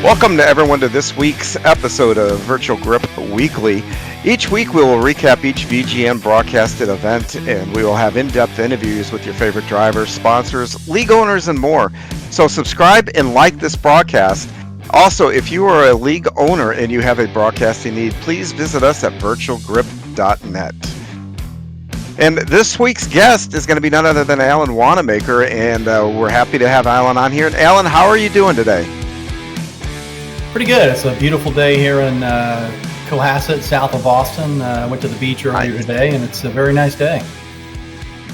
Welcome to everyone to this week's episode of Virtual Grip Weekly. Each week we will recap each VGN broadcasted event, and we will have in-depth interviews with your favorite drivers, sponsors, league owners, and more. So subscribe and like this broadcast. Also, if you are a league owner and you have a broadcasting need, please visit us at virtualgrip.net. And this week's guest is going to be none other than Alan Wannamaker, and we're happy to have Alan on here. And Alan, how are you doing today? Pretty good. It's a beautiful day here in Cohasset, south of Boston. I went to the beach earlier today, and it's a very nice day.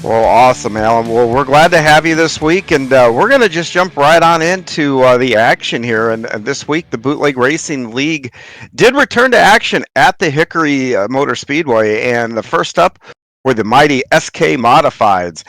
Well, awesome, Alan. Well, we're glad to have you this week, and we're going to just jump right on into the action here. And this week, the Bootleg Racing League did return to action at the Hickory Motor Speedway, and the first up were the mighty SK Modifieds.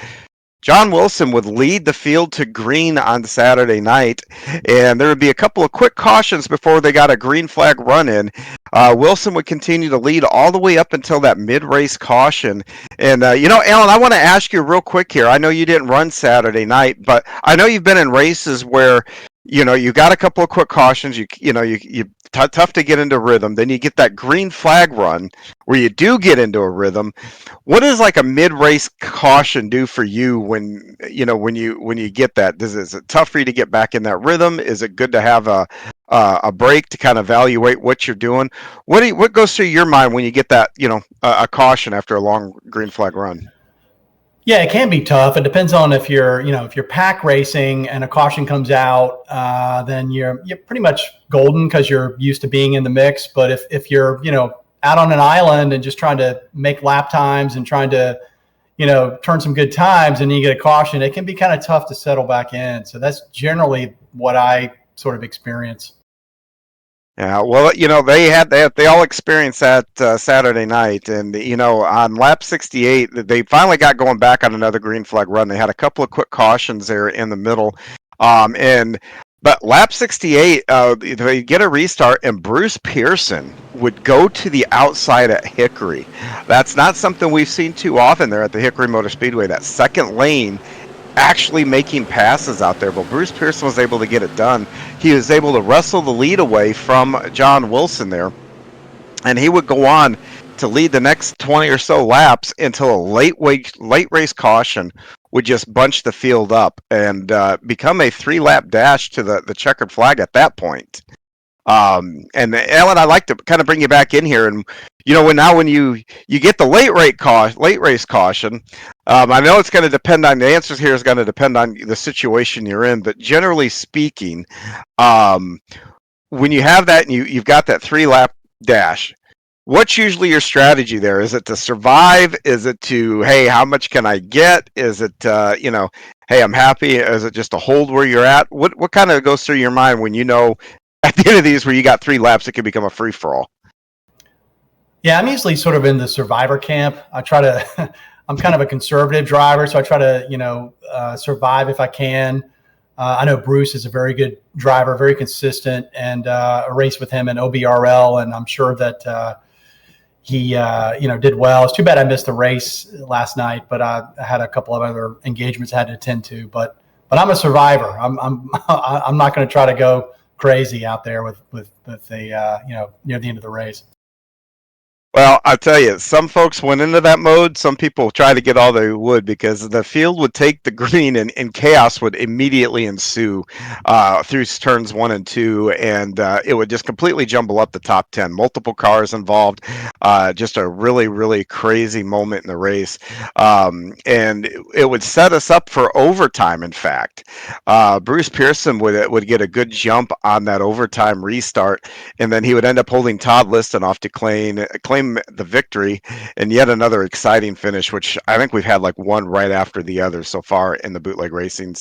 John Wilson would lead the field to green on Saturday night, and there would be a couple of quick cautions before they got a green flag run in. Wilson would continue to lead all the way up until that mid-race caution. And, Alan, I want to ask you real quick here. I know you didn't run Saturday night, but I know you've been in races where, you got a couple of quick cautions, you tough to get into rhythm. Then you get that green flag run where you do get into a rhythm. What does like a mid-race caution do for you when you get that? Is it tough for you to get back in that rhythm? Is it good to have a break to kind of evaluate what you're doing? What goes through your mind when you get that a caution after a long green flag run? Yeah, it can be tough. It depends on if you're pack racing and a caution comes out, then you're pretty much golden because you're used to being in the mix. But if you're out on an island and just trying to make lap times and trying to turn some good times and you get a caution, it can be kind of tough to settle back in. So that's generally what I sort of experience. Yeah, well, they all experienced that Saturday night, and on lap 68, they finally got going back on another green flag run. They had a couple of quick cautions there in the middle, but lap 68, they get a restart, and Bruce Pearson would go to the outside at Hickory. That's not something we've seen too often there at the Hickory Motor Speedway. That second lane, actually making passes out there, but Bruce Pearson was able to get it done. He was able to wrestle the lead away from John Wilson there, and he would go on to lead the next 20 or so laps until a late race caution would just bunch the field up and become a 3-lap dash to the checkered flag at that point. And Alan, I'd like to kind of bring you back in here, and when you get the late race caution, I know it's going to depend on the answers here is going to depend on the situation you're in, but generally speaking, when you have that and you've got that 3-lap dash, what's usually your strategy there? Is it to survive? Is it to, hey, how much can I get? Is it hey, I'm happy? Is it just to hold where you're at? What kind of goes through your mind when at the end of these where you got 3 laps, it can become a free-for-all? Yeah, I'm usually sort of in the survivor camp. I try to, I'm kind of a conservative driver, so I try to, survive if I can. I know Bruce is a very good driver, very consistent, and a race with him in OBRL, and I'm sure that he, did well. It's too bad I missed the race last night, but I had a couple of other engagements I had to attend to. But I'm a survivor. I'm not going to try to go crazy out there with the near the end of the race. Well, I'll tell you, some folks went into that mode. Some people try to get all they would because the field would take the green and chaos would immediately ensue through turns 1 and 2, and it would just completely jumble up the top 10. Multiple cars involved, just a really, really crazy moment in the race. And it would set us up for overtime, in fact. Bruce Pearson would get a good jump on that overtime restart, and then he would end up holding Todd Liston off to claim the victory, and yet another exciting finish, which I think we've had like one right after the other so far in the Bootleg Racing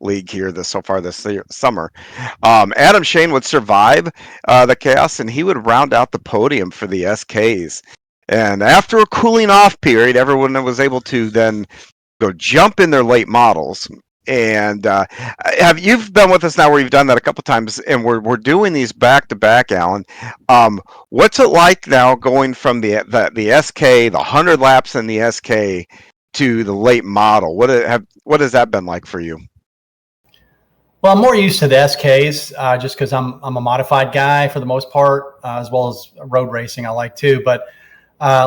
League here so far this summer. Adam Shane would survive the chaos, and he would round out the podium for the SKs. And after a cooling off period, everyone was able to then go jump in their late models. And you've been with us now where you've done that a couple times, and we're doing these back to back, Alan. What's it like now going from the SK, the 100 laps in the SK to the late model? What has that been like for you? Well, I'm more used to the SKs just because I'm a modified guy for the most part, as well as road racing I like too. But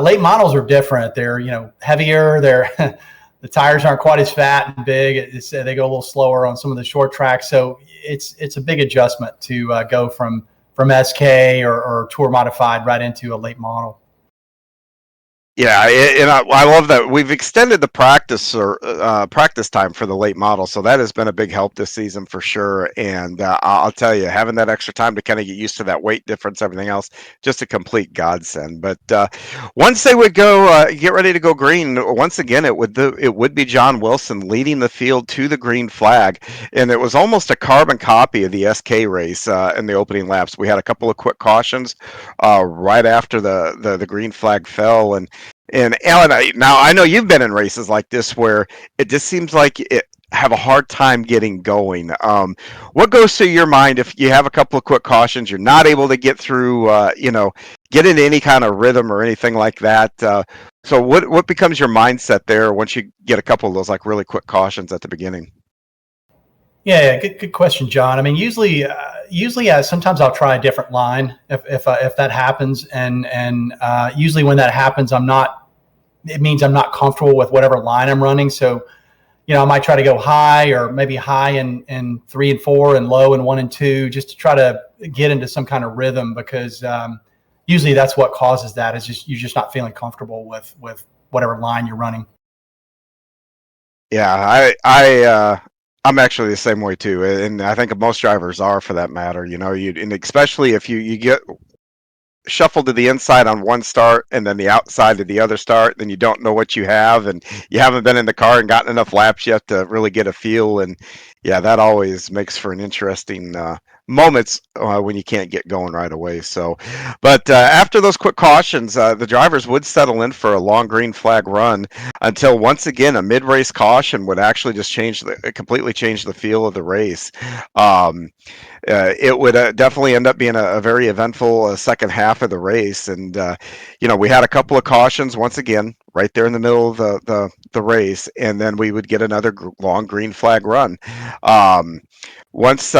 late models are different. They're heavier. They're the tires aren't quite as fat and big. They go a little slower on some of the short tracks, so it's a big adjustment to go from SK or tour modified right into a late model. Yeah, and I love that we've extended the practice time for the late model, so that has been a big help this season for sure. And I'll tell you, having that extra time to kind of get used to that weight difference, everything else, just a complete godsend. But once they would go get ready to go green, once again it would be John Wilson leading the field to the green flag, and it was almost a carbon copy of the SK race in the opening laps. We had a couple of quick cautions right after the green flag fell, and Alan, now I know you've been in races like this where it just seems like it have a hard time getting going. What goes through your mind if you have a couple of quick cautions, you're not able to get through, get into any kind of rhythm or anything like that? So what becomes your mindset there once you get a couple of those like really quick cautions at the beginning? Yeah, good question, John. I mean, usually, sometimes I'll try a different line if that happens, and usually when that happens, it means I'm not comfortable with whatever line I'm running. So, I might try to go high or maybe high in 3 and 4 and low in 1 and 2, just to try to get into some kind of rhythm, because usually that's what causes that, is just you're just not feeling comfortable with whatever line you're running. Yeah, I'm actually the same way too, and I think most drivers are for that matter. And especially if you get shuffled to the inside on one start and then the outside to the other start, then you don't know what you have, and you haven't been in the car and gotten enough laps yet to really get a feel. And yeah, that always makes for an interesting moments when you can't get going right away. So, but after those quick cautions, the drivers would settle in for a long green flag run until once again a mid-race caution would actually just completely change the feel of the race. Um, it would definitely end up being a very eventful second half of the race. And we had a couple of cautions once again right there in the middle of the race, and then we would get another long green flag run. Um, once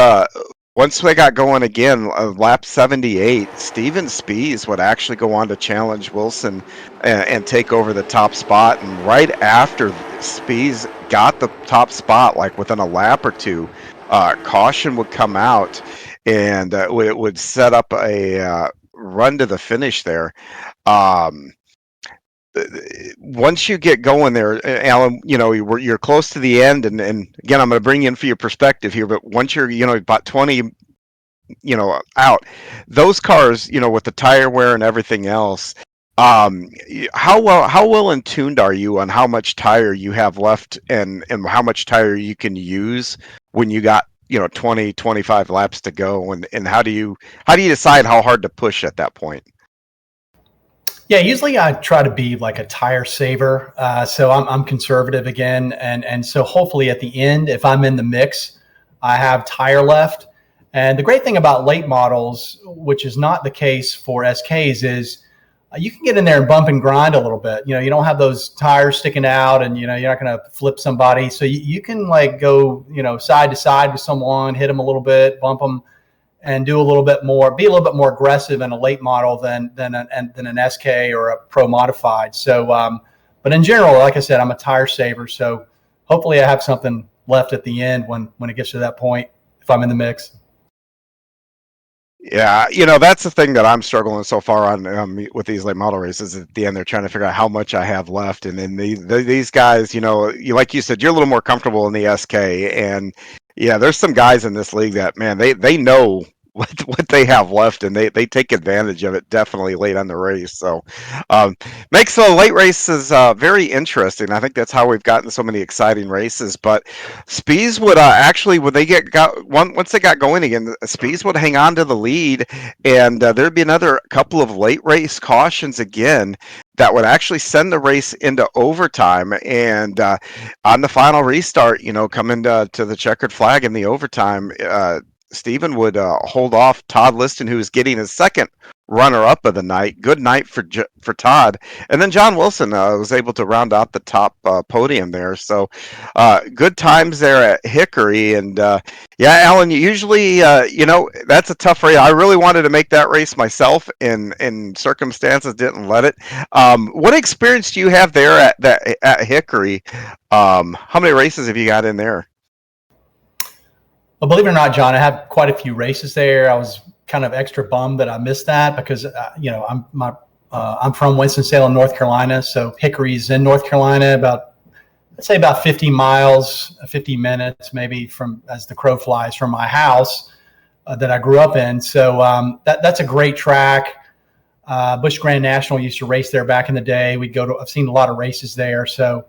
once they got going again, lap 78, Steven Spies would actually go on to challenge Wilson and take over the top spot. And right after Spies got the top spot, like within a lap or two, caution would come out, and it would set up a run to the finish there. Um, Once you get going there, Alan, you're close to the end, and again, I'm going to bring you in for your perspective here. But once you're, about 20, out, those cars, with the tire wear and everything else, how well in tuned are you on how much tire you have left and how much tire you can use when you got 20 25 laps to go, and how do you decide how hard to push at that point? Yeah, usually I try to be like a tire saver. So I'm conservative again. And so hopefully at the end, if I'm in the mix, I have tire left. And the great thing about late models, which is not the case for SKs, is you can get in there and bump and grind a little bit. You don't have those tires sticking out, and you're not going to flip somebody. So you can like go side to side with someone, hit them a little bit, bump them, and do a little bit more, be a little bit more aggressive in a late model than an SK or a Pro modified. So, but in general, like I said, I'm a tire saver. So hopefully I have something left at the end when it gets to that point, if I'm in the mix. Yeah, that's the thing that I'm struggling so far on with these late model races. At the end, they're trying to figure out how much I have left, and then these guys, like you said, you're a little more comfortable in the SK, and yeah, there's some guys in this league that, man, they know what they have left, and they take advantage of it definitely late on the race. So makes the late races very interesting. I think that's how we've gotten so many exciting races. But Spees would actually, when they once they got going again, Spees would hang on to the lead, and there'd be another couple of late race cautions again that would actually send the race into overtime. And on the final restart, coming to the checkered flag in the overtime, Stephen would hold off Todd Liston, who was getting his second runner-up of the night. Good night for Todd, and then John Wilson was able to round out the top podium there. So good times there at Hickory, and yeah, Alan. Usually, that's a tough race. I really wanted to make that race myself, and circumstances didn't let it. What experience do you have there at Hickory? How many races have you got in there? Well, believe it or not, John, I have quite a few races there. I was kind of extra bummed that I missed that because I'm from Winston-Salem, North Carolina, so Hickory's in North Carolina, I'd say about 50 miles, 50 minutes, maybe from as the crow flies from my house that I grew up in. So that's a great track. Busch Grand National used to race there back in the day. I've seen a lot of races there. So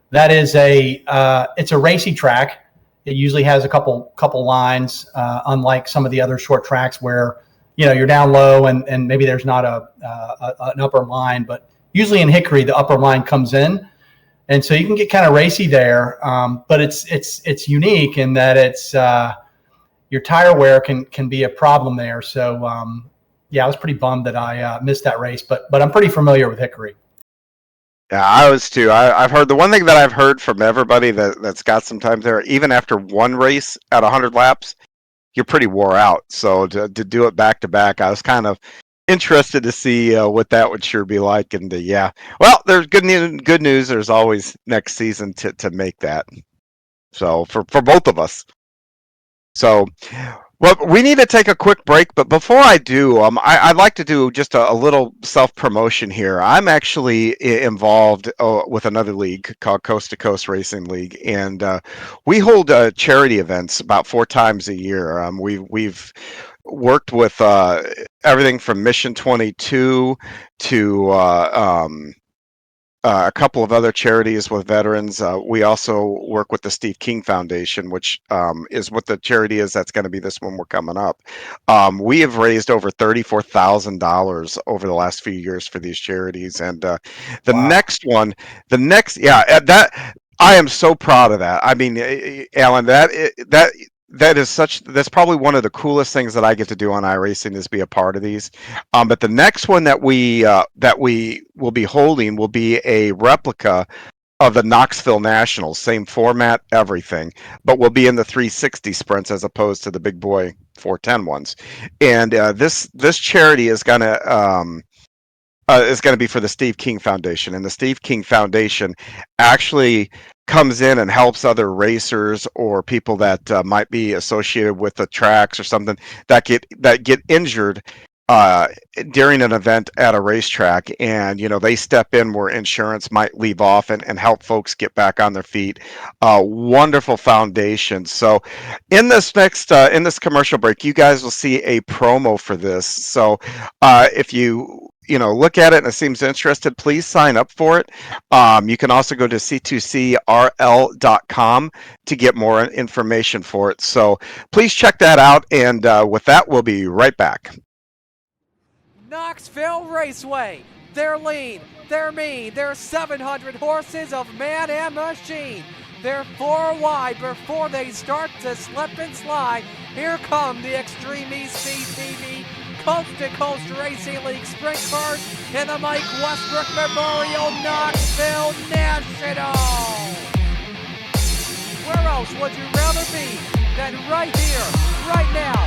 that is it's a racy track. It usually has a couple lines, unlike some of the other short tracks where, you're down low and maybe there's not an upper line, but usually in Hickory, the upper line comes in. And so you can get kind of racy there. But it's unique in that it's, your tire wear can be a problem there. So, yeah, I was pretty bummed that I missed that race, but I'm pretty familiar with Hickory. Yeah, I was too. I've heard the one thing that I've heard from everybody that's got some time there, even after one race at 100 laps, you're pretty wore out. So to do it back to back, I was kind of interested to see what that would sure be like. And yeah, well, there's good news. There's always next season to make that. So for both of us. So. Well, we need to take a quick break, but before I do, I'd like to do just a little self-promotion here. I'm actually involved with another league called Coast to Coast Racing League, and we hold charity events about 4 times a year. We've worked with everything from Mission 22 to a couple of other charities with veterans. We also work with the Steve King Foundation, which is what the charity is. That's going to be this one we're coming up. We have raised over $34,000 over the last few years for these charities, and Wow. that I am so proud of that. I mean, Alan, that's probably one of the coolest things that I get to do on iRacing is be a part of these. But the next one that we will be holding will be a replica of the Knoxville Nationals, same format, everything, but will be in the 360 sprints as opposed to the big boy 410 ones. And this charity is gonna be for the Steve King Foundation, and the Steve King Foundation actually comes in and helps other racers or people that might be associated with the tracks or something that get injured during an event at a racetrack, and they step in where insurance might leave off and help folks get back on their feet. Wonderful foundation. So in this commercial break, you guys will see a promo for this. So if you look at it and it seems interested, please sign up for it. You can also go to c2crl.com to get more information for it. So please check that out. And with that, we'll be right back. Knoxville Raceway. They're lean, they're mean, they're 700 horses of man and machine. They're 4 wide before they start to slip and slide. Here come the Extreme ECTV Coast to Coast Racing League Sprint Cars in the Mike Westbrook Memorial Knoxville National. Where else would you rather be than right here, right now?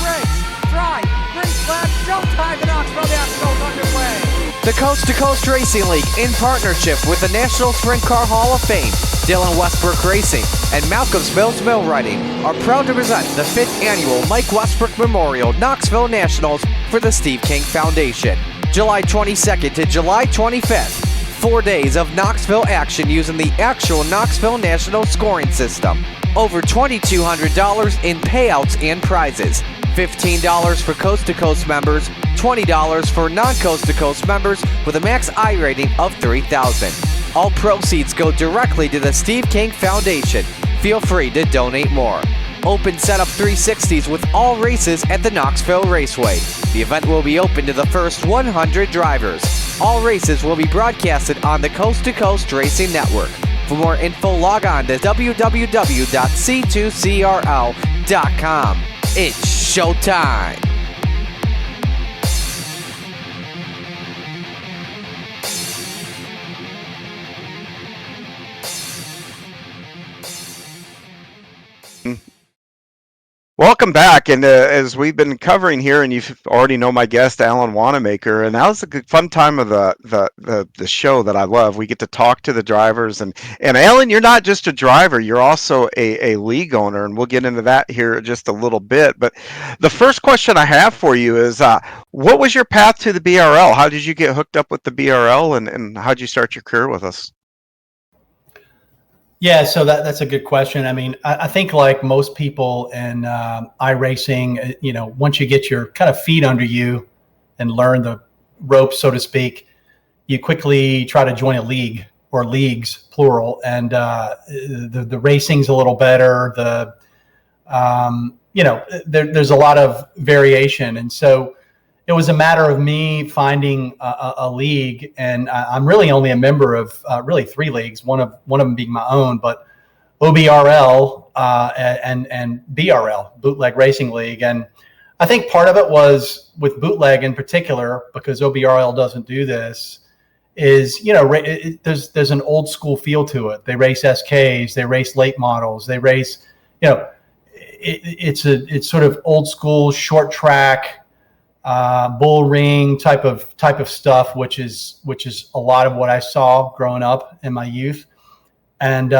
Race, drive, green flag, showtime, the Knoxville Nationals underway. The Coast to Coast Racing League, in partnership with the National Sprint Car Hall of Fame, Dillon Westbrook Racing, and Malcolm's Mills Mill Riding, are proud to present the 5th annual Mike Westbrook Memorial Knoxville Nationals for the Steve King Foundation. July 22nd to July 25th. 4 days of Knoxville action using the actual Knoxville National scoring system. Over $2,200 in payouts and prizes. $15 for Coast to Coast members, $20 for non-Coast to Coast members with a max I rating of 3,000. All proceeds go directly to the Steve King Foundation. Feel free to donate more. Open setup 360s with all races at the Knoxville Raceway. The event will be open to the first 100 drivers. All races will be broadcasted on the Coast to Coast Racing Network. For more info, log on to www.c2crl.com. It's showtime. Welcome back, and as we've been covering here, and you already know my guest, Alan Wannamaker, and that was a good, fun time of the show that I love. We get to talk to the drivers, and Alan, you're not just a driver; you're also a league owner, and we'll get into that here just a little bit. But the first question I have for you is, what was your path to the BRL? How did you get hooked up with the BRL, and how did you start your career with us? Yeah, so that's a good question. I mean, I think like most people in iRacing, once you get your kind of feet under you and learn the ropes, so to speak, you quickly try to join a league or leagues, plural, and the racing's a little better. There's a lot of variation, and so it was a matter of me finding a league, and I'm really only a member of really 3 leagues. One of them being my own, but OBRL and BRL, Bootleg Racing League. And I think part of it was with bootleg in particular, because OBRL doesn't do this. Is there's an old school feel to it. They race SKs, they race late models, they race it's sort of old school short track. Bull ring type of stuff, which is a lot of what I saw growing up in my youth. And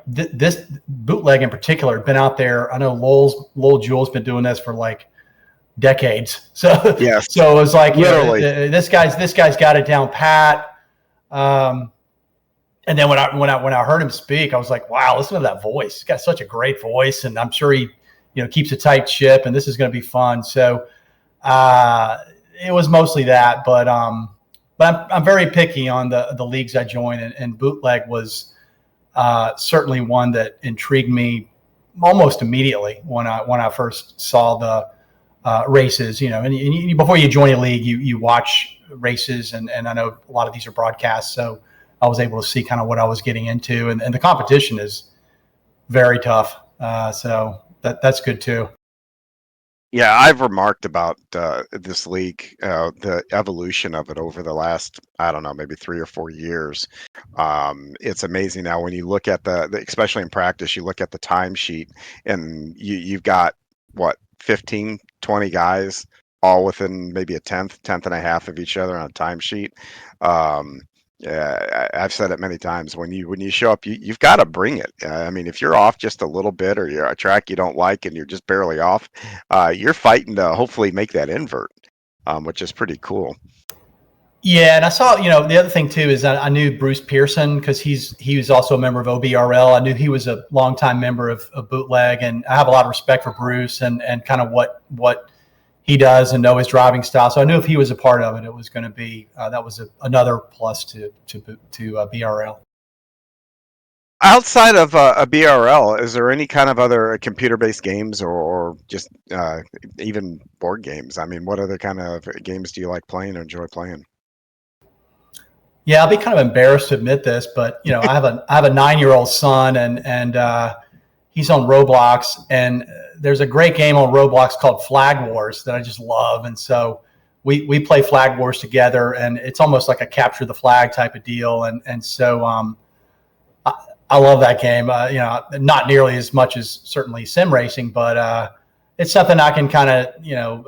this bootleg in particular had been out there. I know Lowell Jewell's been doing this for like decades. So yes. So it was like, this guy's got it down pat. And then when I heard him speak, I was like, wow, listen to that voice. He's got such a great voice, and I'm sure he keeps a tight ship, and this is going to be fun. So it was mostly that, but I'm very picky on the leagues I join, and bootleg was certainly one that intrigued me almost immediately when I first saw the races. And before you join a league, you watch races, and I know a lot of these are broadcasts, so I was able to see kind of what I was getting into, and the competition is very tough. So that's good too. Yeah, I've remarked about this league, the evolution of it over the last, I don't know, maybe 3 or 4 years. It's amazing now when you look at especially in practice, you look at the timesheet, and you've got, what, 15, 20 guys all within maybe a tenth and a half of each other on a timesheet. Yeah, I've said it many times. When you show up, you've got to bring it. I mean, if you're off just a little bit, or you're a track you don't like and you're just barely off, you're fighting to hopefully make that invert, which is pretty cool. Yeah, and I saw, the other thing too is I knew Bruce Pearson, because he was also a member of OBRL. I knew he was a longtime member of Bootleg, and I have a lot of respect for Bruce and kind of what he does, and know his driving style. So I knew if he was a part of it, it was going to be that was another plus to BRL. Outside of a BRL, is there any kind of other computer-based games or just even board games? I mean, what other kind of games do you like playing or enjoy playing? Yeah, I'll be kind of embarrassed to admit this, but I have a 9-year-old son, and he's on Roblox, and there's a great game on Roblox called Flag Wars that I just love. And so we play Flag Wars together, and it's almost like a capture the flag type of deal. And so I love that game. Not nearly as much as certainly sim racing, but it's something I can kind of,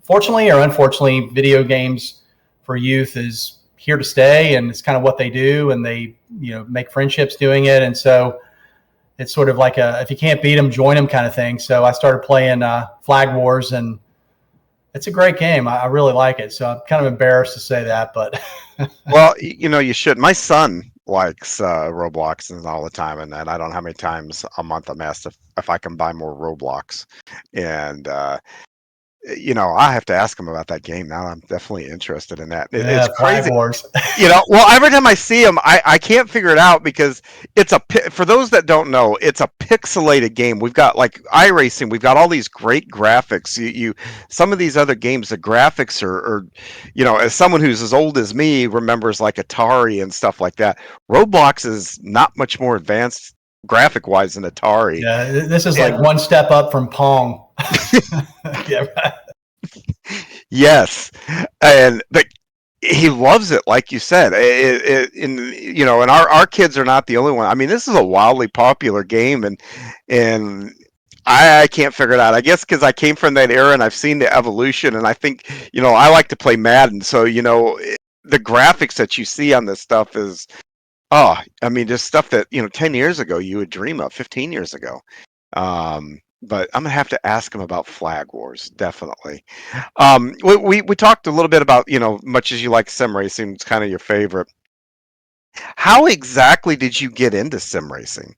fortunately or unfortunately, video games for youth is here to stay, and it's kind of what they do, and they, make friendships doing it. And so it's sort of like if you can't beat them, join them kind of thing. So I started playing Flag Wars, and it's a great game. I really like it. So I'm kind of embarrassed to say that, but. Well, you should. My son likes Roblox and all the time, and I don't know how many times a month I'm asked if I can buy more Roblox. And I have to ask him about that game now. I'm definitely interested in that. Yeah, it's crazy. Wars. Well, every time I see him, I can't figure it out, because for those that don't know, it's a pixelated game. We've got, like iRacing, we've got all these great graphics. Some of these other games, the graphics are as someone who's as old as me remembers, like Atari and stuff like that. Roblox is not much more advanced graphic wise than Atari. Yeah, this is like one step up from Pong. Yeah. Yes, and but he loves it, like you said. And our kids are not the only one. I mean, this is a wildly popular game, and I can't figure it out. I guess because I came from that era and I've seen the evolution, and I think I like to play Madden, so the graphics that you see on this stuff is I mean, just stuff that 10 years ago you would dream of, 15 years ago. But I'm gonna have to ask him about Flag Wars, definitely. We talked a little bit about much as you like sim racing, it's kind of your favorite. How exactly did you get into sim racing?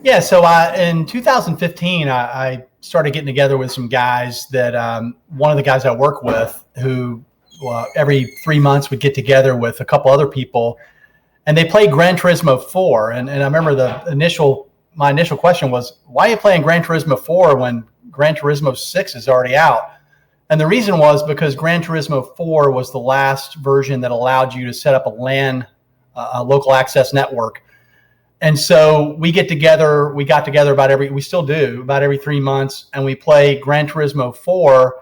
Yeah, so in 2015, I started getting together with some guys that one of the guys I work with who every 3 months would get together with a couple other people, and they played Gran Turismo 4. And I remember my initial question was, why are you playing Gran Turismo 4 when Gran Turismo 6 is already out? And the reason was because Gran Turismo 4 was the last version that allowed you to set up a LAN, a local access network. And so we got together we still do, about every 3 months, and we play Gran Turismo 4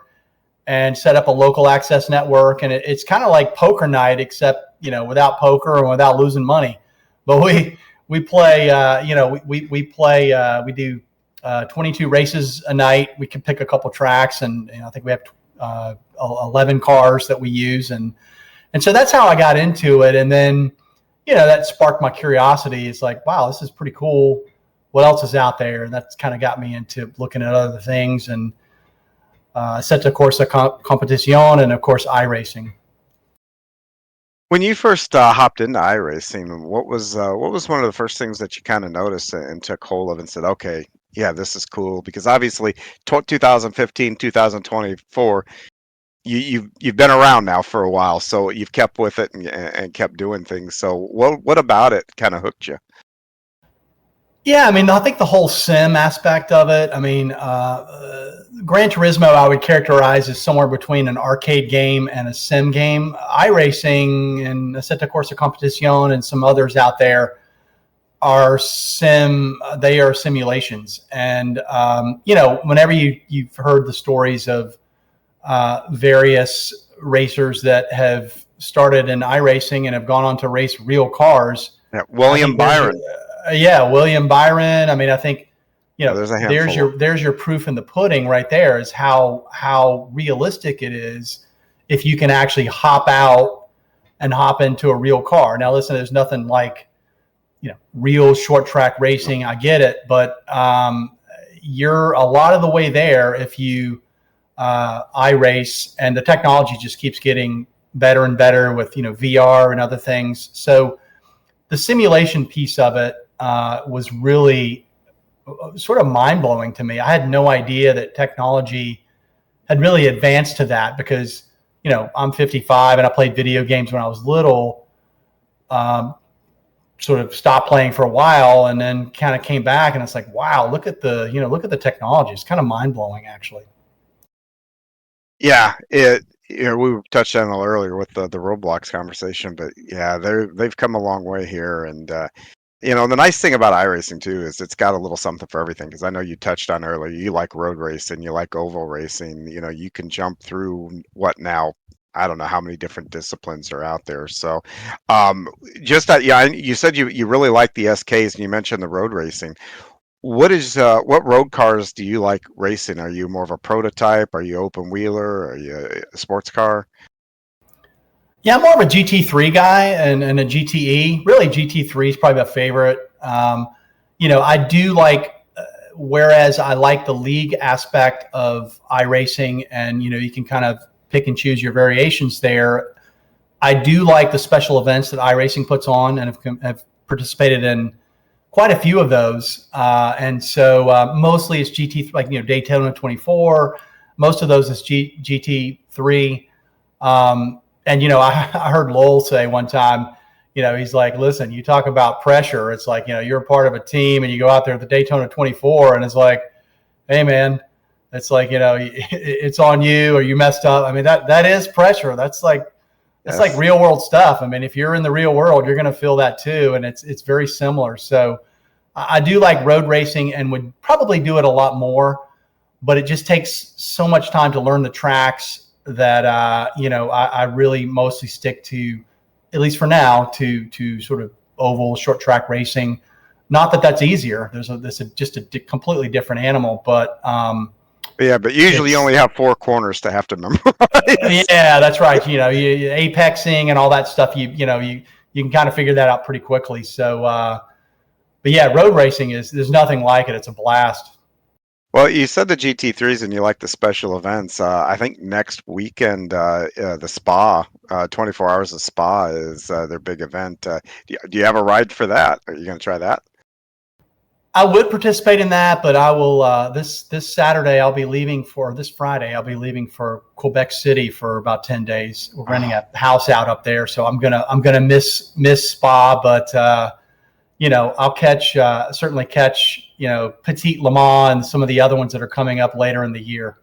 and set up a local access network. And it's kind of like poker night, except, without poker and without losing money. But we play, we do 22 races a night. We can pick a couple tracks, and I think we have 11 cars that we use. And so that's how I got into it. And then, that sparked my curiosity. It's like, wow, this is pretty cool. What else is out there? And that's kind of got me into looking at other things. And set, of course, a competition, and of course, iRacing. When you first hopped into iRacing, what was one of the first things that you kind of noticed and took hold of and said, okay, yeah, this is cool? Because obviously 2015, 2024, you've been around now for a while, so you've kept with it and kept doing things. So what about it kind of hooked you? Yeah, I mean, I think the whole sim aspect of it. I mean, Gran Turismo I would characterize as somewhere between an arcade game and a sim game. iRacing and Assetto Corsa Competizione and some others out there are they are simulations. And, whenever you've heard the stories of various racers that have started in iRacing and have gone on to race real cars. Yeah, William Byron. William Byron. I mean, I think, there's your proof in the pudding right there, is how realistic it is if you can actually hop out and hop into a real car. Now, listen, there's nothing like, real short track racing. I get it, but you're a lot of the way there if you iRace, and the technology just keeps getting better and better with VR and other things. So the simulation piece of it was really sort of mind-blowing to me. I had no idea that technology had really advanced to that, because I'm 55 and I played video games when I was little. Sort of stopped playing for a while and then kind of came back, and it's like, wow, look at the technology. It's kind of mind-blowing, actually. Yeah, we touched on it earlier with the Roblox conversation, but yeah, they've come a long way here. And the nice thing about iRacing too is it's got a little something for everything. Because I know you touched on earlier, you like road racing, you like oval racing. You can jump through what now, I don't know how many different disciplines are out there. So, just that, yeah, you said you really like the SKs, and you mentioned the road racing. What road cars do you like racing? Are you more of a prototype? Are you open wheeler? Are you a sports car? Yeah, I'm more of a GT3 guy and a GTE. Really, GT3 is probably my favorite. I do like, whereas I like the league aspect of iRacing, and you can kind of pick and choose your variations there. I do like the special events that iRacing puts on, and have participated in quite a few of those. And so mostly it's GT, like, Daytona 24. Most of those is GT3. And, I heard Lowell say one time, he's like, listen, you talk about pressure. It's like, you're a part of a team and you go out there at the Daytona 24, and it's like, hey, man, it's like, it's on you, or you messed up. I mean, that is pressure. That's like, it's like real world stuff. I mean, if you're in the real world, you're going to feel that too. And it's very similar. So I do like road racing and would probably do it a lot more, but it just takes so much time to learn the tracks that, I really mostly stick to, at least for now, to sort of oval short track racing. Not that that's easier. There's just a completely different animal, but yeah, but usually you only have 4 corners to have to memorize. Yeah, that's right. You apexing and all that stuff. You can kind of figure that out pretty quickly. So, but yeah, road racing there's nothing like it. It's a blast. Well, you said the GT3s and you like the special events. I think next weekend, the Spa, 24 Hours of Spa is their big event. Do you have a ride for that? Are you going to try that? I would participate in that, but I will. This Saturday, I'll be leaving for this Friday. I'll be leaving for Quebec City for about 10 days. We're renting a house out up there, so I'm gonna miss Spa, but I'll certainly catch Petite Le Mans and some of the other ones that are coming up later in the year.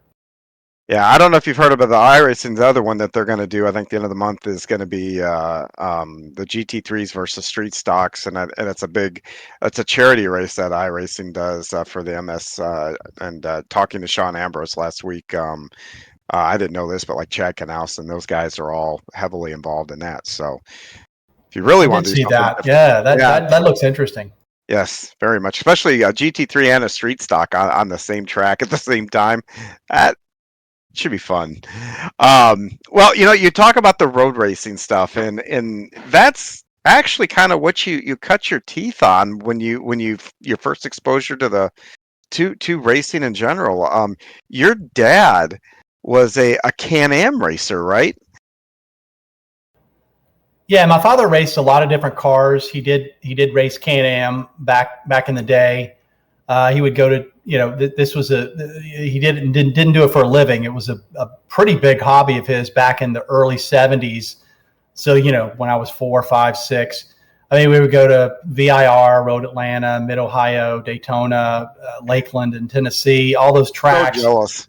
Yeah, I don't know if you've heard about the iRacing. The other one that they're going to do, I think, the end of the month is going to be the GT3s versus street stocks, and it's a charity race that iRacing does for the MS. And talking to Sean Ambrose last week, I didn't know this, but like Chad Knaus and those guys are all heavily involved in that. So if you really want to see that, that looks interesting. Yes, very much, especially a GT3 and a street stock on the same track at the same time. That should be fun. Well, you talk about the road racing stuff, and that's actually kind of what you cut your teeth on when your first exposure to the to racing in general. Your dad was a Can-Am racer, right? Yeah, my father raced a lot of different cars. He did race Can-Am back in the day. He would go to, this was he didn't do it for a living. It was a pretty big hobby of his back in the early 70s. So, when I was 4, 5, 6, I mean, we would go to VIR, Road Atlanta, Mid Ohio, Daytona, Lakeland in Tennessee, all those tracks. So jealous.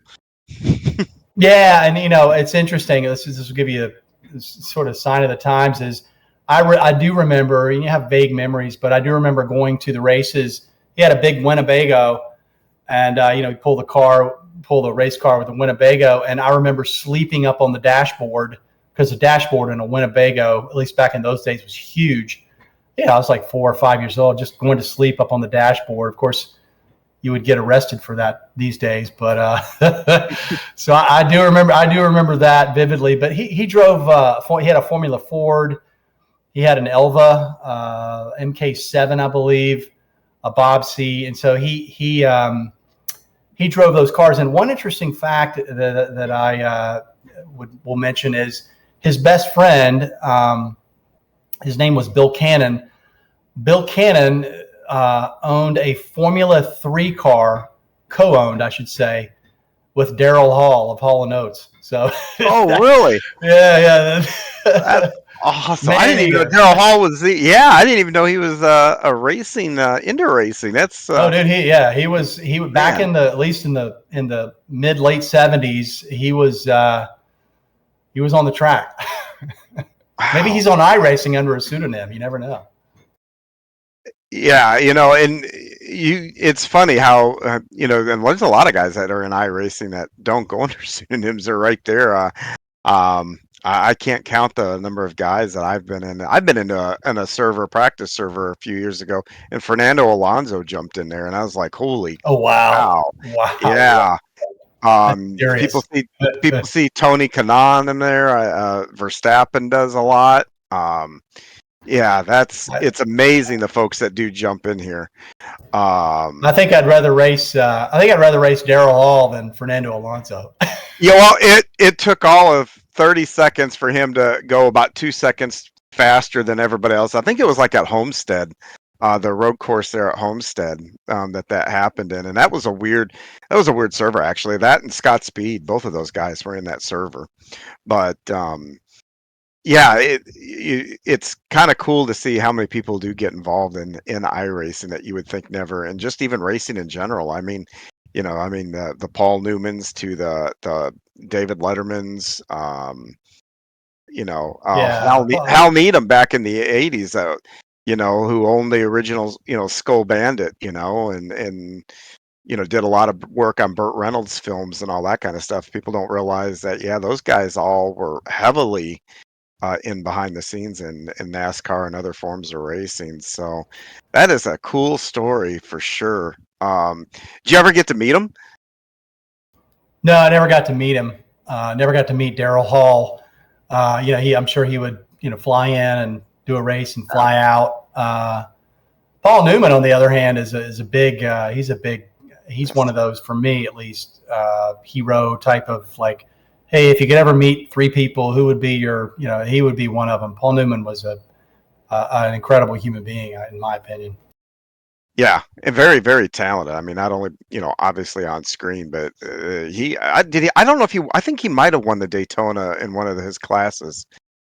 Yeah. And, it's interesting. This will give you a sort of sign of the times is I do remember, and you have vague memories, but I do remember going to the races. He had a big Winnebago, and he pulled the race car with a Winnebago, and I remember sleeping up on the dashboard because the dashboard in a Winnebago, at least back in those days, was huge. I was like 4 or 5 years old, just going to sleep up on the dashboard. Of course, you would get arrested for that these days, but so I do remember that vividly. But he drove. He had a Formula Ford. He had an Elva MK7, I believe. A Bob C, and so he drove those cars. And one interesting fact that I will mention is his best friend. His name was Bill Cannon. Bill Cannon owned a Formula 3 car, co-owned, I should say, with Daryl Hall of Hall & Oates. So, oh, really? Yeah. That's awesome. I didn't even know Daryl Hall was I didn't even know he was a racing into racing. That's dude, he was back in the, at least in the mid late 70s, he was on the track. Maybe he's on iRacing under a pseudonym. You never know. Yeah, and it's funny how and there's a lot of guys that are in iRacing that don't go under pseudonyms. They're right there. I can't count the number of guys that I've been in. I've been in a practice server a few years ago, and Fernando Alonso jumped in there, and I was like, "Holy! Oh wow! Yeah." People see Tony Kanaan in there. Verstappen does a lot. It's amazing the folks that do jump in here. I think I'd rather race Daryl Hall than Fernando Alonso. Yeah, well, it took all of 30 seconds for him to go about 2 seconds faster than everybody else. I think it was like at Homestead, the road course there at Homestead, that happened in, and that was a weird server actually. That and Scott Speed, both of those guys were in that server, but it's kind of cool to see how many people do get involved in iRacing that you would think never, and just even racing in general. I mean, the Paul Newmans to the David Lettermans, Yeah. Hal Needham back in the 80s, who owned the original, Skull Bandit, and did a lot of work on Burt Reynolds films and all that kind of stuff. People don't realize that, yeah, those guys all were heavily in behind the scenes in NASCAR and other forms of racing. So that is a cool story for sure. Did you ever get to meet him? No, I never got to meet him. Never got to meet Daryl Hall. I'm sure he would, fly in and do a race and fly out. Paul Newman, on the other hand, is a big. He's one of those, for me at least, hero type of, like, hey, if you could ever meet three people, who would be he would be one of them. Paul Newman was an incredible human being, in my opinion. Yeah, and very, very talented. I mean, not only, obviously on screen, but I don't know if I think he might have won the Daytona in one of his classes.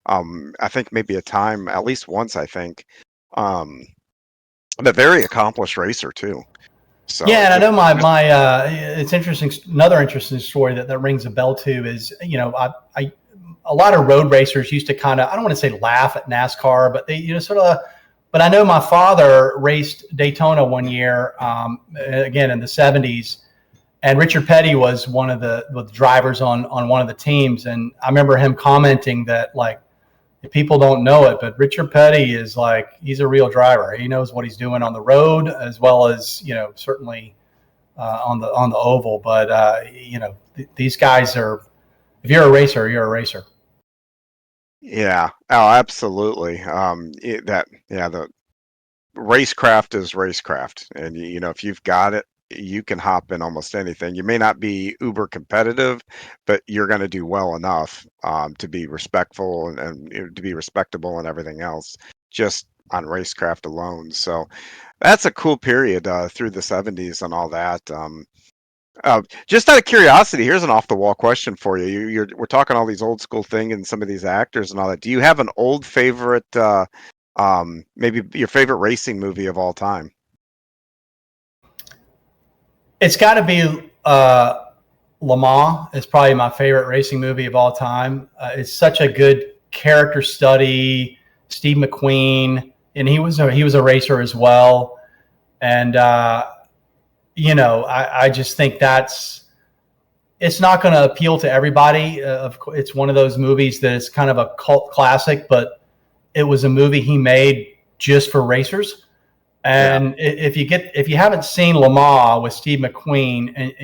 I think maybe a time, at least once, I think. But very accomplished racer too. So yeah, and I know it's interesting. Another interesting story that rings a bell too is, a lot of road racers used to kind of, I don't want to say laugh at NASCAR, but they, sort of. But I know my father raced Daytona one year, again in the 70s, and Richard Petty was one of the drivers on one of the teams. And I remember him commenting that, like, if people don't know it, but Richard Petty is he's a real driver. He knows what he's doing on the road as well as, certainly on the oval. But, these guys are, if you're a racer, you're a racer. Yeah. Oh, absolutely. The racecraft is racecraft, and if you've got it, you can hop in almost anything. You may not be uber competitive, but you're going to do well enough to be respectful and to be respectable and everything else, just on racecraft alone. So that's a cool period through the 70s and all that. Just out of curiosity, here's an off-the-wall question for you. We're talking all these old school thing and some of these actors and all that. Do you have an old favorite, maybe your favorite racing movie of all time? It's got to be Le Mans. It's probably my favorite racing movie of all time. It's such a good character study. Steve McQueen, and he was a racer as well, and I just think it's not going to appeal to everybody. It's one of those movies that is kind of a cult classic, but it was a movie he made just for racers. And if you haven't seen Le Mans with Steve McQueen, and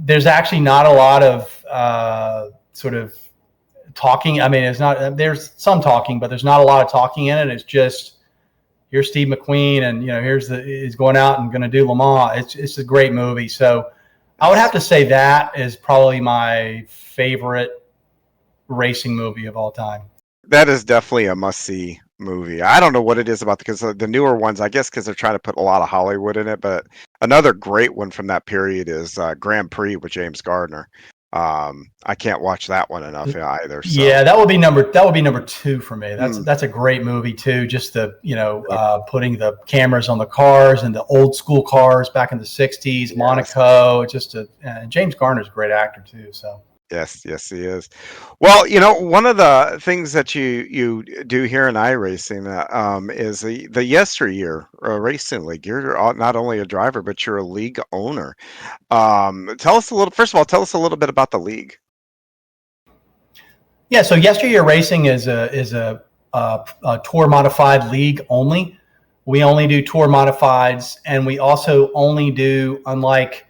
there's actually not a lot of sort of talking. I mean, there's some talking, but there's not a lot of talking in it. It's just, here's Steve McQueen, and he's going out and going to do Le Mans. It's a great movie. So I would have to say that is probably my favorite racing movie of all time. That is definitely a must-see movie. I don't know what it is about, because the newer ones, I guess because they're trying to put a lot of Hollywood in it, but another great one from that period is Grand Prix with James Gardner. I can't watch that one enough either. So. Yeah, that would be number two for me. That's a great movie too. Just putting the cameras on the cars and the old school cars back in the 60s, yes. Monaco. James Garner's a great actor too. So. Yes, he is. Well, one of the things that you do here in iRacing is the yesteryear racing league. You're not only a driver, but you're a league owner. First of all, tell us a little bit about the league. Yeah, so yesteryear racing is a tour modified league only. We only do tour modifieds, and we also only do, unlike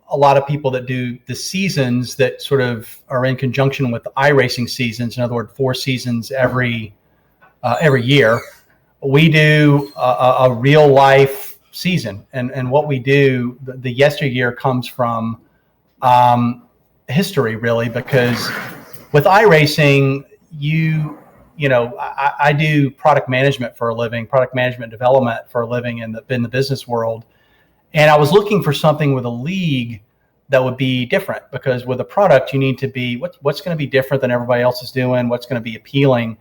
a lot of people that do the seasons that sort of are in conjunction with the iRacing seasons. In other words, 4 seasons every year. We do a real life season, and what we do, the yesteryear comes from history, really, because with iRacing, I do product management for a living, product management development for a living in the business world. And I was looking for something with a league that would be different, because with a product, you need to be, what's going to be different than everybody else is doing, what's going to be appealing.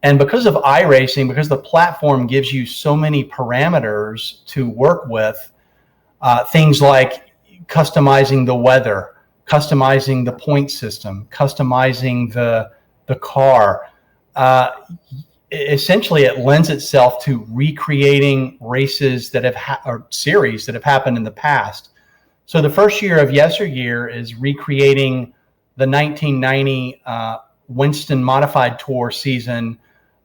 And because of iRacing, because the platform gives you so many parameters to work with, things like customizing the weather, customizing the point system, customizing the car. Essentially, it lends itself to recreating races that or series that have happened in the past. So the first year of Yesteryear is recreating the 1990 Winston Modified Tour season,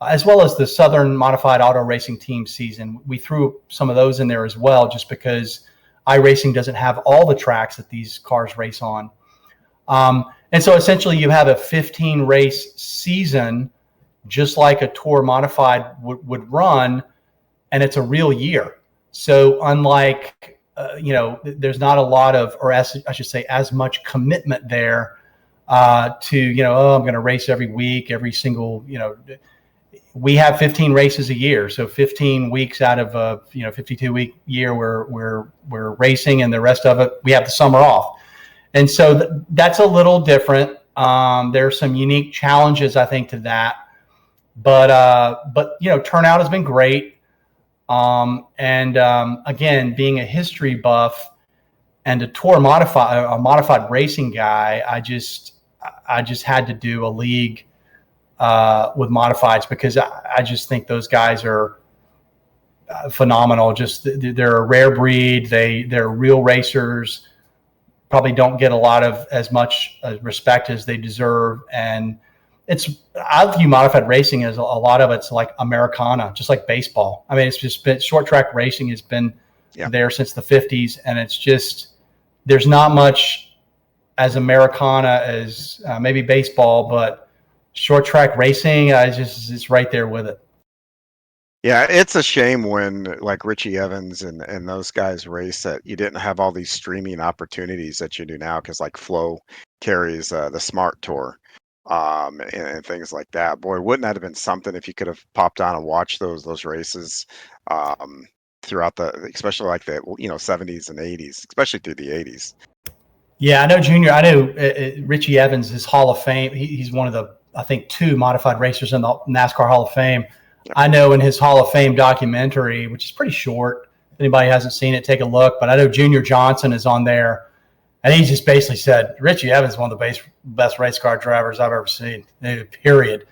as well as the Southern Modified Auto Racing Team season. We threw some of those in there as well, just because iRacing doesn't have all the tracks that these cars race on. And so essentially you have a 15 race season, just like a Tour Modified would run, and it's a real year. So unlike, there's not a lot of, or as I should say, as much commitment there to, I'm going to race every week, every single, we have 15 races a year. So 15 weeks out of a, 52-week year, we're racing, and the rest of it, we have the summer off. And so that's a little different. There's some unique challenges, I think, to that. But turnout has been great. Again, being a history buff and a modified racing guy, I just had to do a league with modifieds, because I just think those guys are phenomenal. Just they're a rare breed. They're real racers. Probably don't get a lot of as much respect as they deserve. And I view modified racing as a lot of it's like Americana, just like baseball. I mean, it's just been, short track racing has been there since the 50s, and it's just, there's not much as Americana as maybe baseball, but short track racing, it's right there with it. Yeah, it's a shame when like Richie Evans and those guys race that you didn't have all these streaming opportunities that you do now, because like Flow carries the Smart Tour and things like that. Boy, wouldn't that have been something if you could have popped on and watched those races throughout especially like the 70s and 80s, especially through the 80s. Yeah, I know Richie Evans is Hall of Fame. He's one of the, I think, 2 modified racers in the NASCAR Hall of Fame. I know in his Hall of Fame documentary, which is pretty short, if anybody hasn't seen it, take a look. But I know Junior Johnson is on there, and he just basically said Richie Evans is one of the best race car drivers I've ever seen. Period.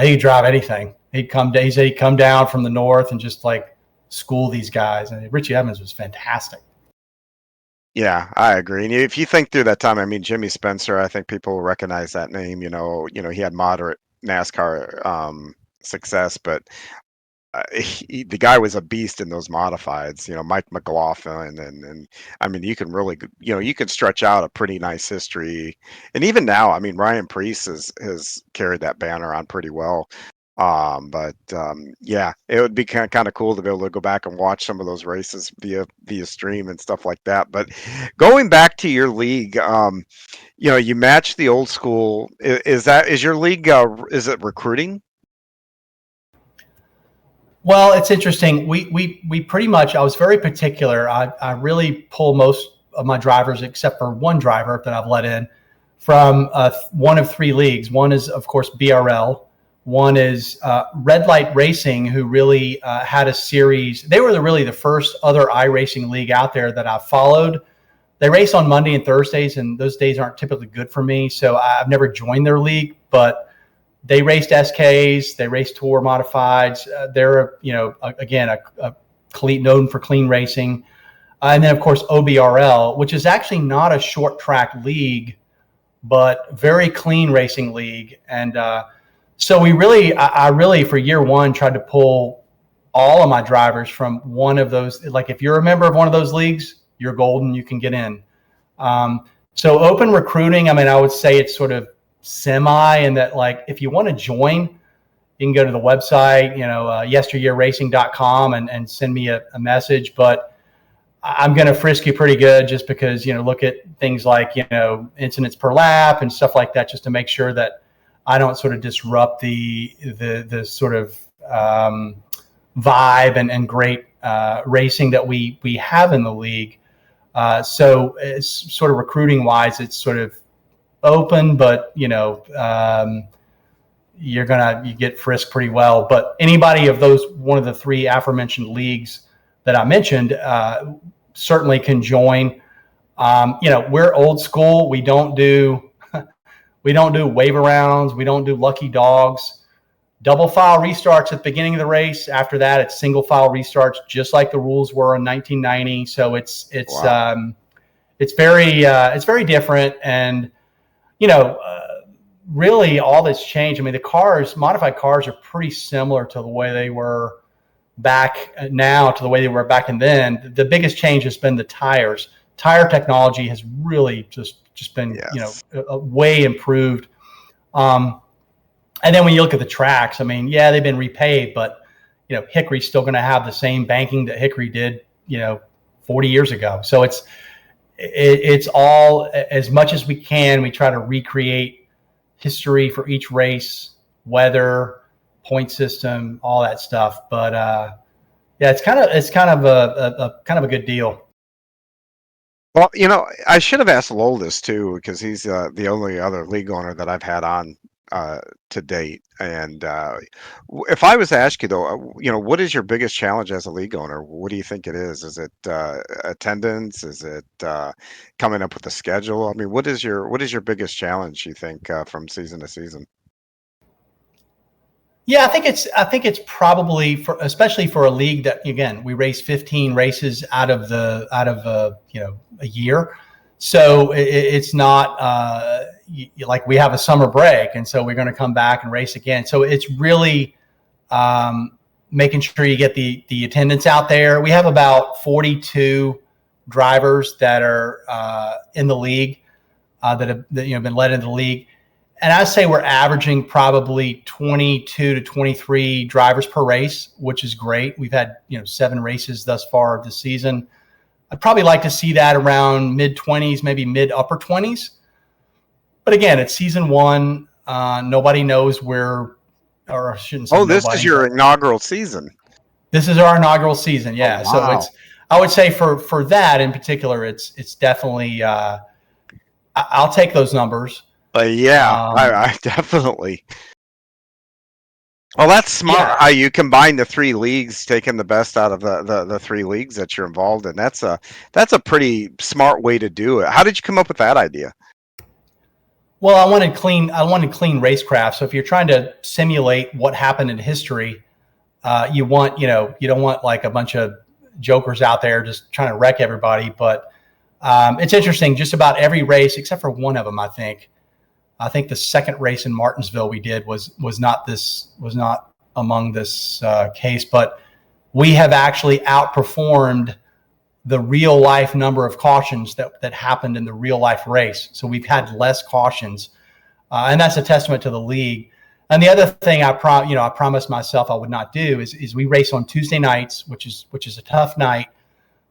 He could drive anything. He said he'd come down from the north and just like school these guys. And Richie Evans was fantastic. Yeah, I agree. And if you think through that time, I mean, Jimmy Spencer, I think people will recognize that name. He had moderate NASCAR success, but the guy was a beast in those modifieds. Mike McLaughlin, and I mean, you can really, you can stretch out a pretty nice history. And even now, I mean, Ryan Preece has carried that banner on pretty well. Yeah, it would be kind of cool to be able to go back and watch some of those races via stream and stuff like that. But going back to your league, you match the old school. Is your league? Is it recruiting? Well, it's interesting. We pretty much, I was very particular. I really pull most of my drivers, except for one driver that I've let in, from one of 3 leagues. One is, of course, BRL. One is Red Light Racing, who really had a series. They were really the first other iRacing league out there that I followed. They race on Monday and Thursdays, and those days aren't typically good for me, so I've never joined their league. But they raced SKs, they raced Tour Modifieds. They're again known for clean racing, and then of course OBRL, which is actually not a short track league, but very clean racing league. And so I really for year one tried to pull all of my drivers from one of those. Like if you're a member of one of those leagues, you're golden. You can get in. So open recruiting, I mean, I would say it's sort of semi, and that like if you want to join, you can go to the website, yesteryearracing.com and send me a message. But I'm going to frisk you pretty good, just because look at things like incidents per lap and stuff like that, just to make sure that I don't sort of disrupt the sort of vibe and great racing that we have in the league. So it's sort of recruiting wise, it's sort of open, but you get frisked pretty well. But anybody of those, one of the 3 aforementioned leagues that I mentioned, certainly can join. We're old school. We don't do wave arounds. We don't do lucky dogs. Double file restarts at the beginning of the race. After that, it's single file restarts, just like the rules were in 1990. So it's Wow. it's very different. And really all that's changed. I mean, modified cars are pretty similar to the way they were back now to the way they were back and then. The biggest change has been the tires. Tire technology has really just been Yes. way improved. And then when you look at the tracks, I mean, yeah, they've been repaved, but Hickory's still going to have the same banking that Hickory did 40 years ago. So it's all, as much as we can, we try to recreate history for each race, weather, point system, all that stuff. But yeah, it's kind of a good deal. Well, I should have asked Lowell this too, because he's the only other league owner that I've had on to date. And if I was to ask you though, what is your biggest challenge as a league owner? What do you think it is? Is it attendance? Is it coming up with a schedule? I mean, what is your biggest challenge, you think, from season to season? Yeah, I think it's probably especially for a league that, again, we race 15 races out of a year. So it's not like we have a summer break, and so we're going to come back and race again. So it's really making sure you get the attendance out there. We have about 42 drivers that are in the league that have been led into the league. And I say we're averaging probably 22 to 23 drivers per race, which is great. We've had 7 races thus far this season. I'd probably like to see that around mid-20s, maybe mid-upper 20s. But again, it's season 1. Nobody knows or I shouldn't say. Oh, this is your inaugural season. This is our inaugural season, yeah. Oh, wow. So I would say for that in particular, it's definitely. I'll take those numbers. Yeah, I definitely. Well, that's smart. Yeah. How you combine the 3 leagues, taking the best out of the 3 leagues that you're involved in. That's a pretty smart way to do it. How did you come up with that idea? Well, I wanted clean racecraft. So if you're trying to simulate what happened in history, you don't want like a bunch of jokers out there just trying to wreck everybody. But it's interesting. Just about every race, except for one of them, I think the second race in Martinsville we did was not among this case, but we have actually outperformed the real life number of cautions that happened in the real life race. So we've had less cautions, and that's a testament to the league. And the other thing I promised myself I would not do is we race on Tuesday nights, which is a tough night.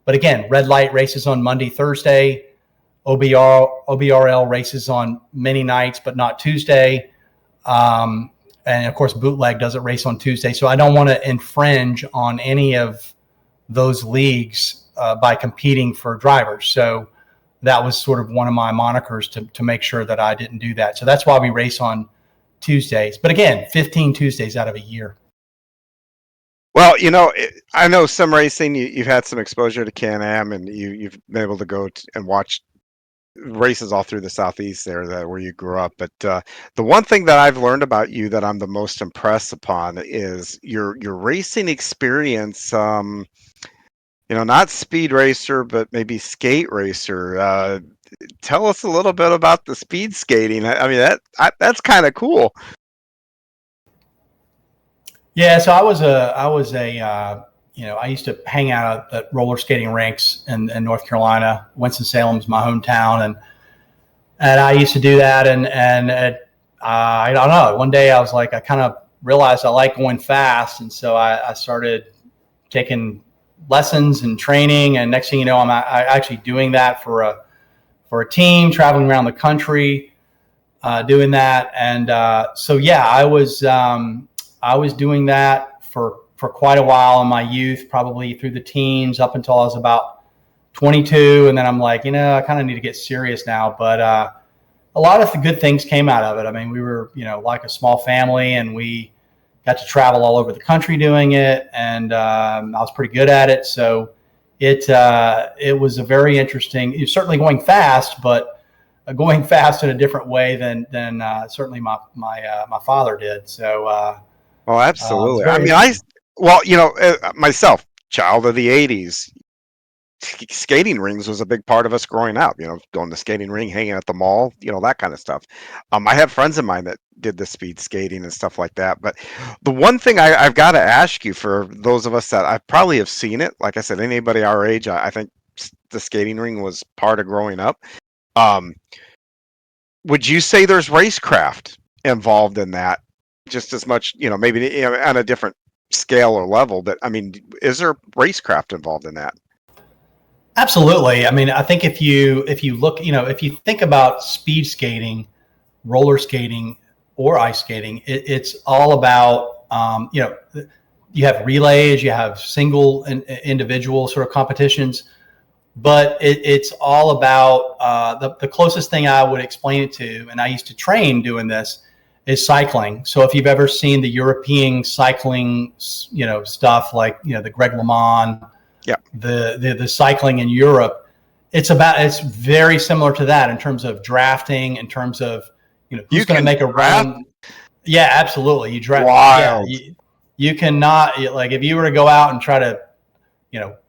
But again, red light races on Monday, Thursday. OBRL races on many nights, but not Tuesday. And of course, Bootleg doesn't race on Tuesday. So I don't want to infringe on any of those leagues by competing for drivers. So that was sort of one of my monikers to make sure that I didn't do that. So that's why we race on Tuesdays. But again, 15 Tuesdays out of a year. Well, I know some racing, you've had some exposure to Can-Am, and you've been able to go and watch races all through the Southeast there where you grew up. But the one thing that I've learned about you that I'm the most impressed upon is your racing experience. Not speed racer, but maybe skate racer. Tell us a little bit about the speed skating. I mean, that's kind of cool. Yeah, so I used to hang out at roller skating rinks in North Carolina. Winston-Salem's my hometown, and I used to do that. And I don't know. One day I was like, I kind of realized I like going fast, and so I started taking lessons and training. And next thing you know, I'm actually doing that for a team, traveling around the country, doing that. And so yeah, I was doing that for quite a while in my youth, probably through the teens up until I was about 22. And then I'm like, I kind of need to get serious now. But a lot of the good things came out of it. I mean, we were, like a small family, and we got to travel all over the country doing it. And I was pretty good at it. So it was a very interesting. You're certainly going fast, but going fast in a different way than certainly my father did. So Well, it's absolutely. I very mean, interesting. myself, child of the '80s, skating rings was a big part of us growing up. Going to the skating ring, hanging at the mall, that kind of stuff. I have friends of mine that did the speed skating and stuff like that. But the one thing I've got to ask you, for those of us that I probably have seen it, like I said, anybody our age, I think the skating ring was part of growing up. Um, would you say there's racecraft involved in that just as much, maybe on a different scale or level, but I mean, is there racecraft involved in that? Absolutely. I mean, I think if you look, if you think about speed skating, roller skating, or ice skating, it's all about you have relays, you have single and individual sort of competitions, but it's all about the closest thing I would explain it to, and I used to train doing this, is cycling. So if you've ever seen the European cycling, stuff like the Greg LeMond, Yeah. the cycling in Europe, it's very similar to that in terms of drafting, in terms of who's going to make a run. Yeah, absolutely. You draft. Wild. Yeah, you cannot, like, if you were to go out and try to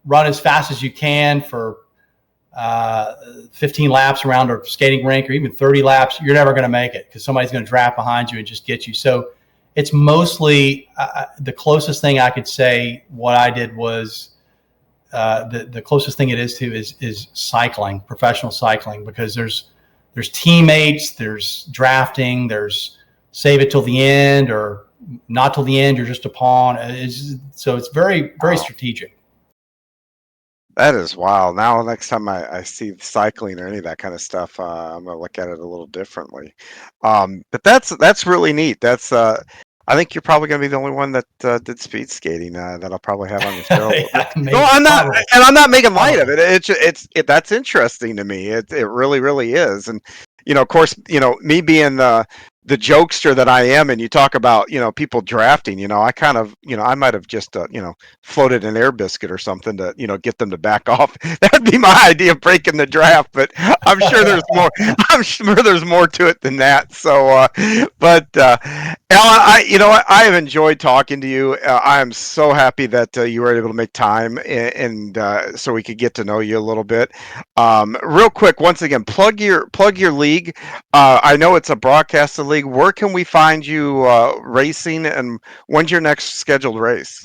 run as fast as you can for 15 laps around a skating rink, or even 30 laps, you're never going to make it because somebody's going to draft behind you and just get you. So it's mostly the closest thing I could say what I did was the closest thing it is to is cycling, professional cycling, because there's teammates, there's drafting, there's save it till the end or not till the end, you're just a pawn. So it's very, very strategic. That is wild. Now, next time I see cycling or any of that kind of stuff, I'm gonna look at it a little differently. But that's really neat. I think you're probably gonna be the only one that did speed skating that I'll probably have on the show. Yeah, maybe, No, I'm not, probably. and I'm not making light of it. That's interesting to me. It really, really is. And of course, me being the jokester that I am, and you talk about people drafting, I kind of I might have just floated an air biscuit or something to get them to back off. That'd be my idea of breaking the draft, but I'm sure there's more. I'm sure there's more to it than that. So but Alan, I have enjoyed talking to you. I am so happy that you were able to make time, and so we could get to know you a little bit. Real quick, once again, plug your league. I know it's a broadcasted league. Where can we find you racing, and when's your next scheduled race?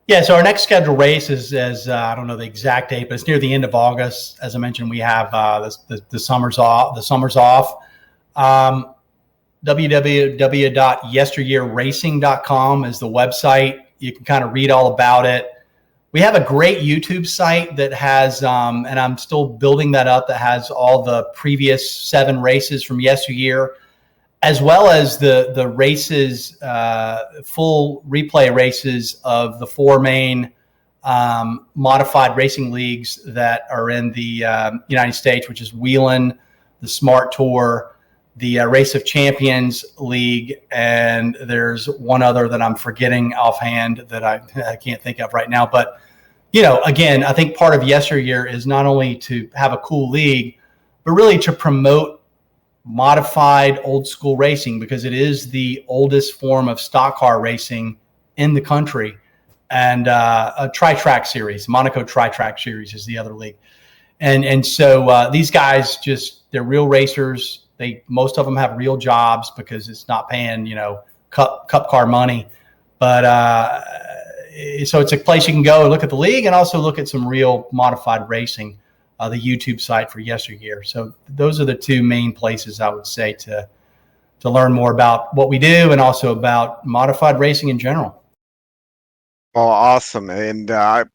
Yeah, so our next scheduled race is I don't know the exact date, but it's near the end of August. As I mentioned, we have the summer's off. www.yesteryearracing.com is the website. You can kind of read all about it. We have a great YouTube site that has, and I'm still building that up, that has all the previous 7 races from yesteryear, as well as the races, full replay races of the 4 main modified racing leagues that are in the United States, which is Wheeling, the Smart Tour, the Race of Champions League, and there's one other that I'm forgetting offhand that I can't think of right now. But, again, I think part of yesteryear is not only to have a cool league, but really to promote modified old school racing, because it is the oldest form of stock car racing in the country. And a tri-track series, Monaco tri-track series is the other league. And so these guys they're real racers. Most of them have real jobs because it's not paying, cup car money. But so it's a place you can go and look at the league and also look at some real modified racing, the YouTube site for yesteryear. So those are the 2 main places I would say to learn more about what we do and also about modified racing in general. Oh, awesome. And go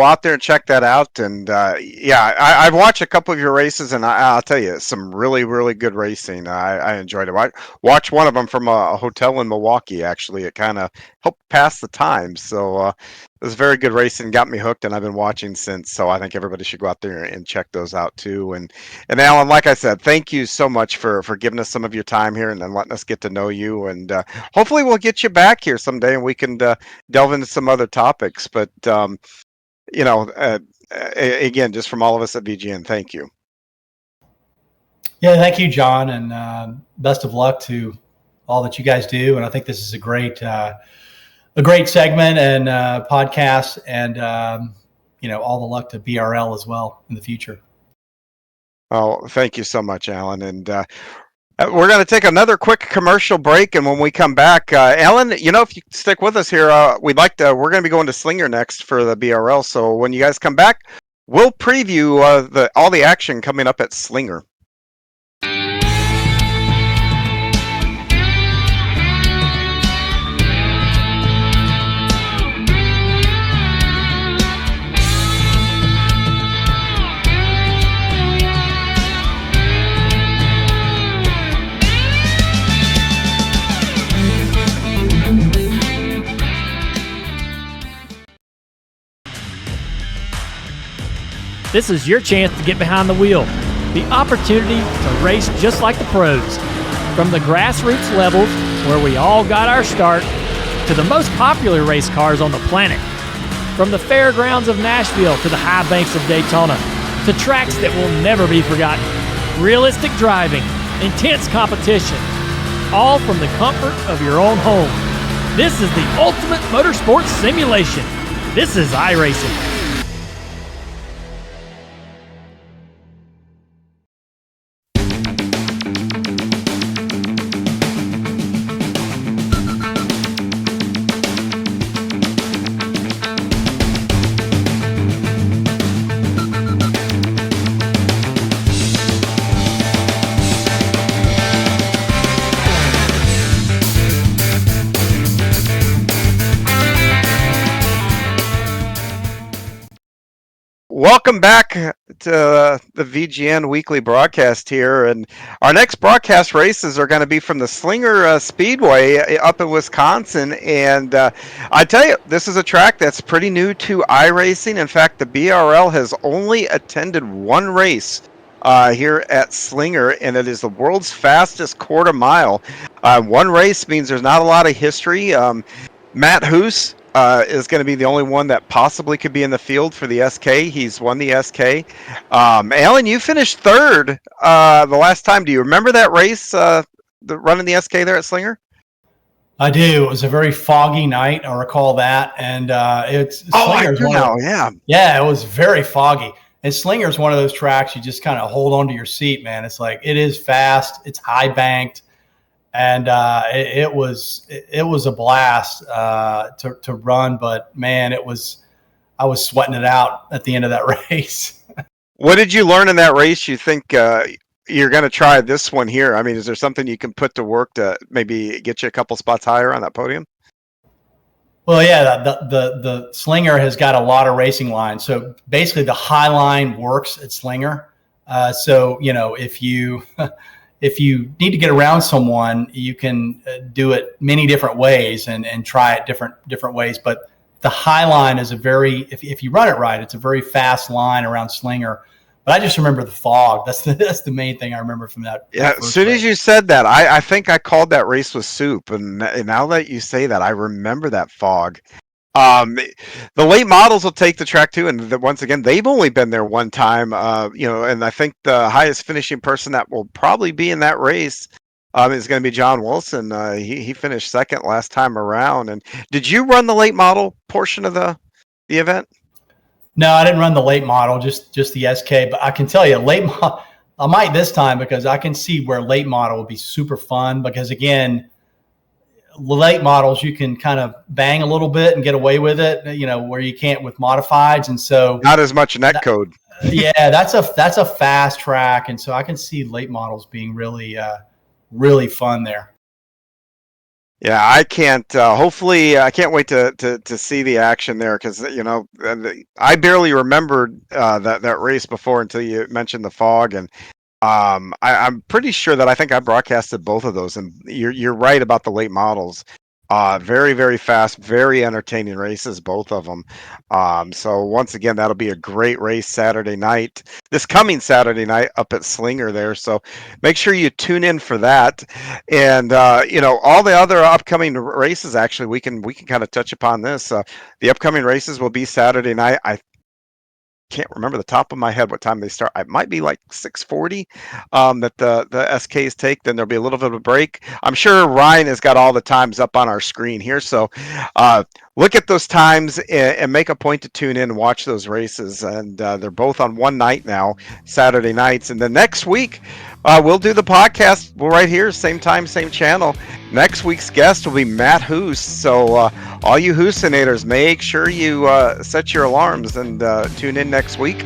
out there and check that out. And I've watched a couple of your races, and I'll tell you, some really, really good racing. I enjoyed it. I watched one of them from a hotel in Milwaukee, actually. It kind of helped pass the time. So it was very good racing, got me hooked, and I've been watching since. So I think everybody should go out there and check those out too. And Alan, like I said, thank you so much for giving us some of your time here and then letting us get to know you. And hopefully we'll get you back here someday and we can delve into some other topics. But you know, again, just from all of us at VGN, thank you. Yeah, thank you, John, and best of luck to all that you guys do. And I think this is a great segment and podcast, and all the luck to BRL as well in the future. Oh, thank you so much, Alan. And we're going to take another quick commercial break, and when we come back, Alan, if you stick with us here, we're going to be going to Slinger next for the BRL. So when you guys come back, we'll preview all the action coming up at Slinger. This is your chance to get behind the wheel. The opportunity to race just like the pros. From the grassroots levels, where we all got our start, to the most popular race cars on the planet. From the fairgrounds of Nashville to the high banks of Daytona, to tracks that will never be forgotten. Realistic driving, intense competition, all from the comfort of your own home. This is the ultimate motorsports simulation. This is iRacing. Welcome back to the VGN weekly broadcast here, and our next broadcast races are going to be from the Slinger Speedway up in Wisconsin. And I tell you, this is a track that's pretty new to iRacing. In fact, the BRL has only attended one race here at Slinger, and it is the world's fastest quarter mile. One race means there's not a lot of history. Matt Hoos is going to be the only one that possibly could be in the field for the SK. He's won the SK. Alan, you finished third the last time. Do you remember that race, running the SK there at Slinger? I do. It was a very foggy night. I recall that. And it's I do now. Yeah. Yeah, it was very foggy. And Slinger's one of those tracks you just kind of hold onto your seat, man. It's like, it is fast. It's high banked. And it was a blast to run, but man, I was sweating it out at the end of that race. What did you learn in that race? You think you're going to try this one here? I mean, is there something you can put to work to maybe get you a couple spots higher on that podium? Well, yeah, the Slinger has got a lot of racing lines. So basically, the high line works at Slinger. So if you need to get around someone, you can do it many different ways and try it different ways. But the high line is if you run it right, it's a very fast line around Slinger. But I just remember the fog. That's the main thing I remember from that. Yeah, as soon as you said that, I think I called that race with Soup. And now that you say that, I remember that fog. The late models will take the track too, and once again, they've only been there one time. And I think the highest finishing person that will probably be in that race is going to be John Wilson. He finished second last time around. And did you run the late model portion of the event? No, I didn't run the late model, just the SK. But I can tell you, late model, I might this time, because I can see where late model would be super fun. Because again, late models, you can kind of bang a little bit and get away with it, where you can't with modifieds. And so not as much net code. Yeah, that's a fast track. And so I can see late models being really, really fun there. Yeah, I can't. Hopefully, I can't wait to see the action there, because I barely remembered that race before until you mentioned the fog, and I'm pretty sure that I think I broadcasted both of those, and you're right about the late models. Very, very fast, very entertaining races, both of them. So once again, that'll be a great race Saturday night, this coming Saturday night up at Slinger there. So make sure you tune in for that. And, all the other upcoming races, actually, we can kind of touch upon this. The upcoming races will be Saturday night. can't remember the top of my head what time they start. It might be like 6:40 that the SKs take. Then there'll be a little bit of a break. I'm sure Ryan has got all the times up on our screen here. So look at those times and make a point to tune in and watch those races. And they're both on one night now, Saturday nights. And then next week, we'll do the podcast right here, same time, same channel. Next week's guest will be Matt Hoos. So all you Hoosinators, make sure you set your alarms and tune in next week.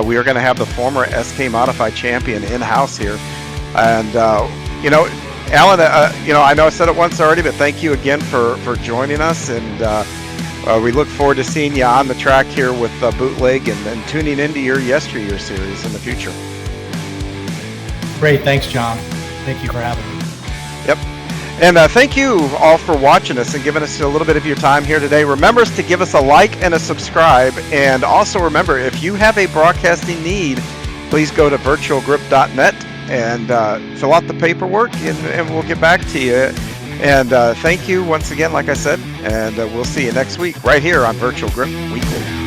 We are going to have the former SK Modified champion in-house here. And, Alan, I know I said it once already, but thank you again for joining us. And we look forward to seeing you on the track here with Bootleg and tuning into your Yesteryear series in the future. Great. Thanks, John. Thank you for having me. Yep. And thank you all for watching us and giving us a little bit of your time here today. Remember to give us a like and a subscribe. And also remember, if you have a broadcasting need, please go to virtualgrip.net and fill out the paperwork, and we'll get back to you. And thank you once again, like I said, and we'll see you next week right here on Virtual Grip Weekly.